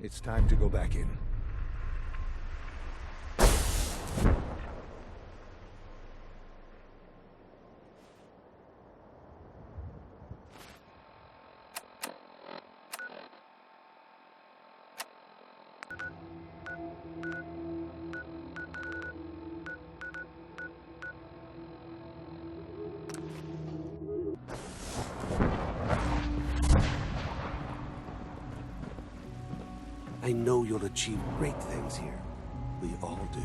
It's time to go back in. I know you'll achieve great things here. We all do.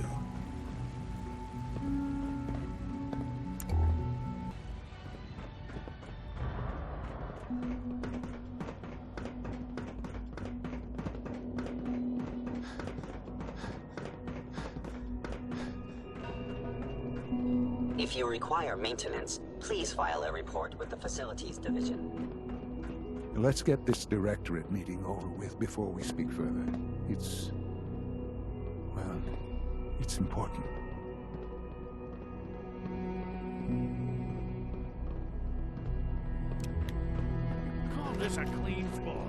If you require maintenance, please file a report with the Facilities Division. Let's get this directorate meeting over with before we speak further. It's important. Call this a clean floor.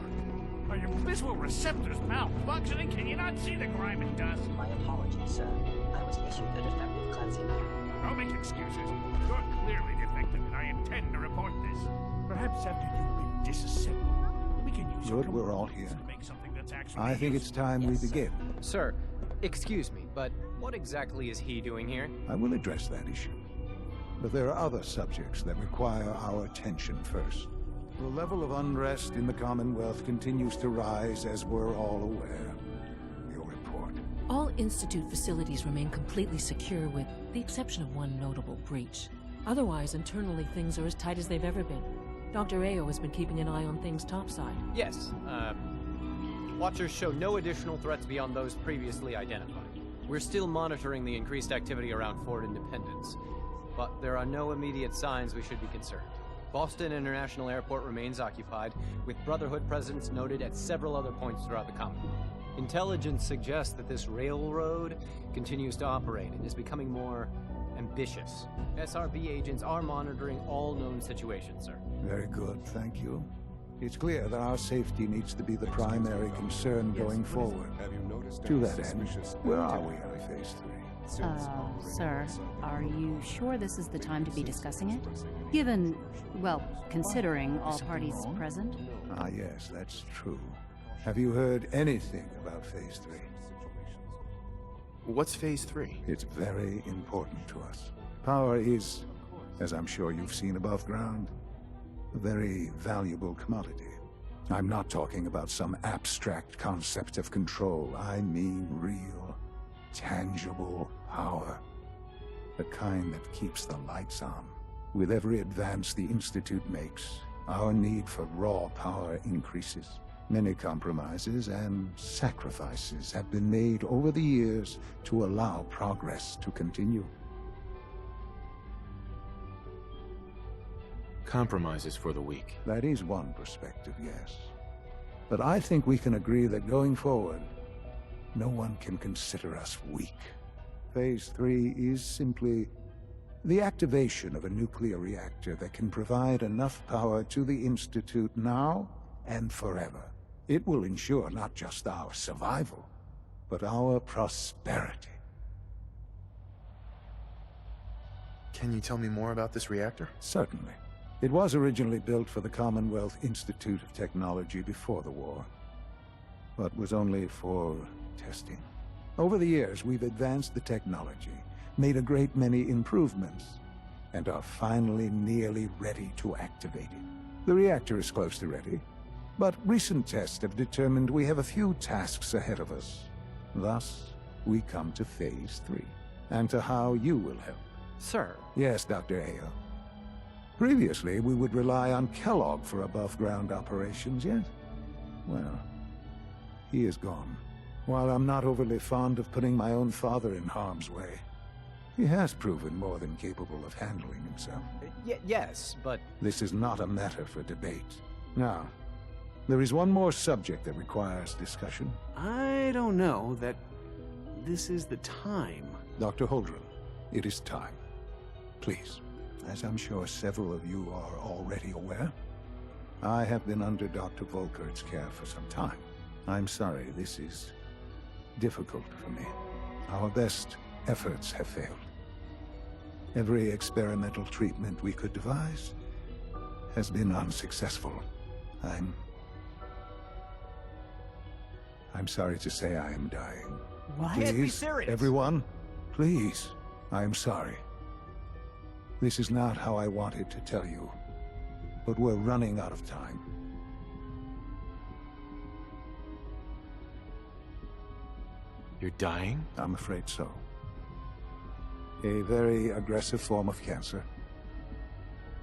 Are your visual receptors malfunctioning? Can you not see the grime and dust? My apologies, sir. I was issued a defective cleansing. Don't make excuses. You're clearly defective, and I intend to report this. Perhaps after you've been disassembled, we can use Good, we're all here. to make something that's actually I think it's time we begin. Sir, excuse me, but what exactly is he doing here? I will address that issue. But there are other subjects that require our attention first. The level of unrest in the Commonwealth continues to rise, as we're all aware. Your report. All Institute facilities remain completely secure with the exception of one notable breach. Otherwise, internally, things are as tight as they've ever been. Dr. Ayo has been keeping an eye on things topside. Yes, Watchers show no additional threats beyond those previously identified. We're still monitoring the increased activity around Fort Independence, but there are no immediate signs we should be concerned. Boston International Airport remains occupied, with Brotherhood presence noted at several other points throughout the Commonwealth. Intelligence suggests that this railroad continues to operate and is becoming more ambitious. SRB agents are monitoring all known situations, sir. Very good, thank you. It's clear that our safety needs to be the primary concern going forward. To that end, where are we on Phase 3? Sir, are you sure this is the time to be discussing it? Given, well, considering all parties present? Ah, yes, that's true. Have you heard anything about Phase 3? What's Phase 3? It's very important to us. Power is, as I'm sure you've seen above ground, a very valuable commodity. I'm not talking about some abstract concept of control. I mean real, tangible power. The kind that keeps the lights on. With every advance the Institute makes, our need for raw power increases. Many compromises and sacrifices have been made over the years to allow progress to continue. Compromises for the weak. That is one perspective, yes. But I think we can agree that going forward, no one can consider us weak. Phase 3 is simply the activation of a nuclear reactor that can provide enough power to the Institute now and forever. It will ensure not just our survival, but our prosperity. Can you tell me more about this reactor? Certainly. It was originally built for the Commonwealth Institute of Technology before the war, but was only for testing. Over the years, we've advanced the technology, made a great many improvements, and are finally nearly ready to activate it. The reactor is close to ready, but recent tests have determined we have a few tasks ahead of us. Thus, we come to Phase 3, and to how you will help. Sir. Yes, Dr. Ayo. Previously, we would rely on Kellogg for above-ground operations, yes? Well, he is gone. While I'm not overly fond of putting my own father in harm's way, he has proven more than capable of handling himself. Yes, but... This is not a matter for debate. Now, there is one more subject that requires discussion. I don't know that this is the time. Dr. Holdren, it is time. Please. As I'm sure several of you are already aware, I have been under Dr. Volkert's care for some time. I'm sorry, this is difficult for me. Our best efforts have failed. Every experimental treatment we could devise has been unsuccessful. I'm sorry to say I am dying. What? Please, Can't be serious. everyone, please, I am sorry. This is not how I wanted to tell you, but we're running out of time. You're dying? I'm afraid so. A very aggressive form of cancer.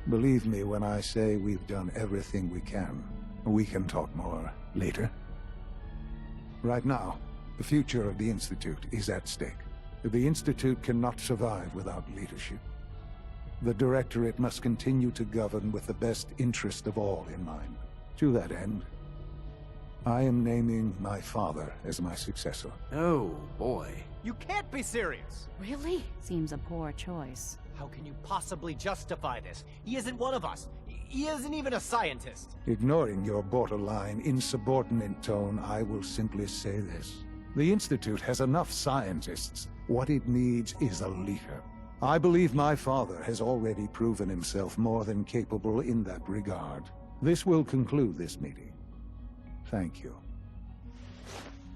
Believe me when I say we've done everything we can. We can talk more later. Right now, the future of the Institute is at stake. The Institute cannot survive without leadership. The Directorate must continue to govern with the best interest of all in mind. To that end, I am naming my father as my successor. Oh, boy. You can't be serious! Really? Seems a poor choice. How can you possibly justify this? He isn't one of us. He isn't even a scientist. Ignoring your borderline, insubordinate tone, I will simply say this. The Institute has enough scientists. What it needs is a leader. I believe my father has already proven himself more than capable in that regard. This will conclude this meeting. Thank you.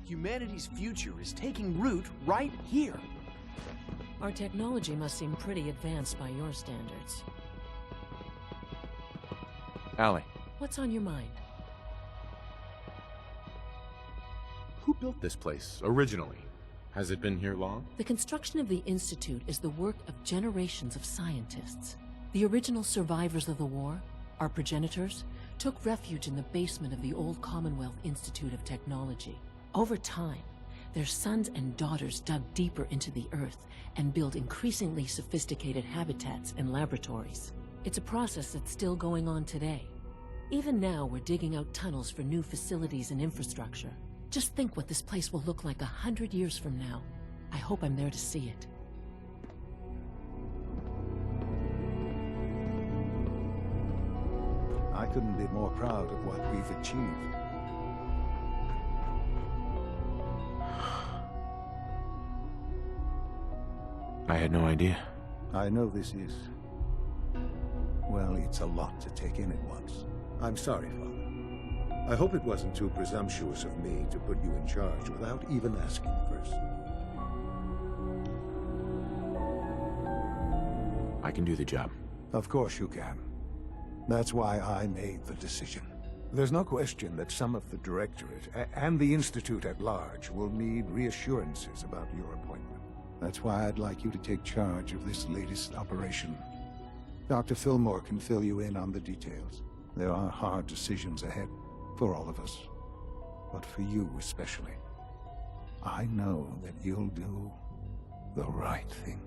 Humanity's future is taking root right here. Our technology must seem pretty advanced by your standards. Allie, What's on your mind? who built this place originally? Has it been here long? The construction of the Institute is the work of generations of scientists. The original survivors of the war, our progenitors, took refuge in the basement of the old Commonwealth Institute of Technology. Over time, their sons and daughters dug deeper into the earth and built increasingly sophisticated habitats and laboratories. It's a process that's still going on today. Even now, we're digging out tunnels for new facilities and infrastructure. Just think what this place will look like 100 years from now. I hope I'm there to see it. I couldn't be more proud of what we've achieved. I had no idea. I know this is... well, it's a lot to take in at once. I'm sorry, Father. I hope it wasn't too presumptuous of me to put you in charge without even asking first. I can do the job. Of course you can. That's why I made the decision. There's no question that some of the Directorate and the Institute at large will need reassurances about your appointment. That's why I'd like you to take charge of this latest operation. Dr. Fillmore can fill you in on the details. There are hard decisions ahead for all of us, but for you especially. I know that you'll do the right thing.